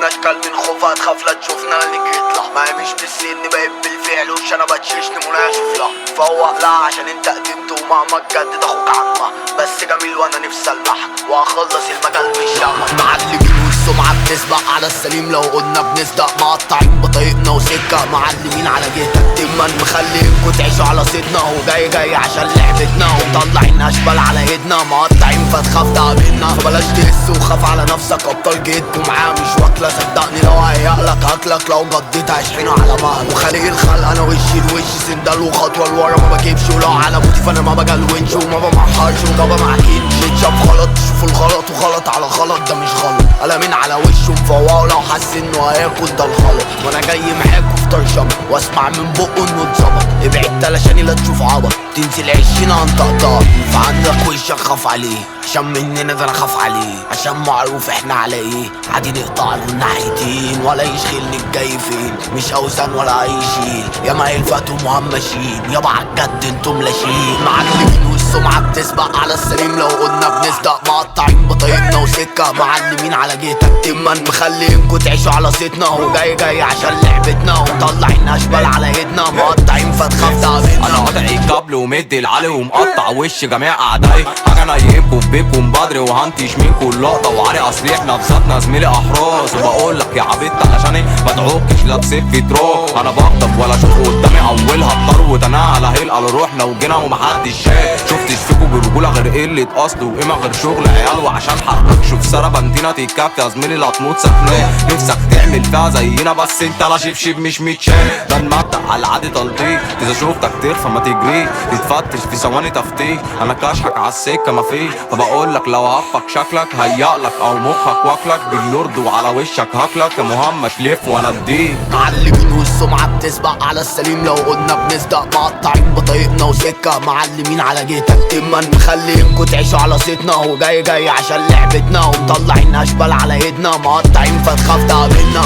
شفنا اشكال من خوفها تخاف لا تشوفنا اللي يطلع. ما هي مش بالسن بقيت بالفعل وش انا بتشيشني مناشف لا فوق لا عشان انت قدمت ومهما تجدد اخوك عمه بس جميل وانا نفسي المحن واخلص المجال مش شامة. معلمين والسمعة بتسبق على السليم لو قلنا بنصدق مقطعين بطريقنا وسكة معلمين على جهتك تما مخليكوا تعيشوا على صيدنا وجاي عشان لعبتنا ومطلعين اشبال على ايدنا مقطعين فتخاف تقابلنا فبلاش تقس وخاف على نفسك ابطال جيتكوا معاه مش واكلة صدقني لو هيقلك هاكلك لو جديت هشحنه على مهل وخالق الخلق انا وشي الوش سندال وخطوة لورا ما بجيبش ولو على موتي فانا ما بجلونش وما بمحرش وجابة معاكين شاف غلط تشوفوا الغلط وغلط على غلط ده مش غلط قلمين على وشه مفوقه لو حس انه هياكل ده الغلط وانا جاي معاكوا في طرشمة واسمع من بقه انه اتظبط ابعد تلاشاني لا تشوف عبط تنزل عشينا هنطقطق فعندك وشك خاف عليه عشان مننا ده انا خاف عليه عشان معروف احنا على ايه عادي نقطع له الناحيتين ولا يشغلني الجاي فين مش اوزان ولا هيشيل يا ما يلفتوا مهمشين يابا عالجد انتم لاشين معلمين والسمعة بتسبق على السليم لو قلنا بنصدق مقطعين بطريقنا وسكة معلمين على جهتك تما مخلينكوا تعيشوا على صيتنا وجاي عشان لعبتنا ومطلعين اشبال على ايدنا مقطعين فتخاف تقابلنا. انا قاطع الكابل ومدي العلي ومقطع وش جميع اعدائي حاجه نايمكوا في بيتكم بدري وهنتش منكوا اللقطه وعلي اصلي احنا بذاتنا زميلي احراس وبقول لك يا عبيط علشاني ما ادعوكش لا بسيف في تروح انا بغضب ولا اشوف قدامي اولها الطرو انا على هيلقى روحنا وجينا ومحدش شاف شفتش فيكوا برجوله غير قله اصل وقيمه غير شغل عيال وعشان حقك شوف سربنتينا تتكافت يا زميلي لا تموت سكنان نفسك تعمل فيها زينا بس انت لا شبشب مش متشاف ده المبدأ على العادي تلطيق اذا شفتك ترفع ما تجري تتفتش في ثواني تفتيش انا كاشحك على السكه ما فيش فبقول لك لو هفك شكلك هيقلك او مخك واكلك باللورد وعلى وشك هاكلك يا مهمش لف وانا اديك. معلمين والسمعة بتسبق على السليم لو قلنا بنصدق مقطعين بطريقنا وسكة معلمين على جهتك تما مخلينكوا تعيشوا على صيتنا وجاي عشان لعبتنا ومطلعين اشبال على ايدنا مقطعين فتخاف تقابلنا.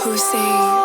Hussein.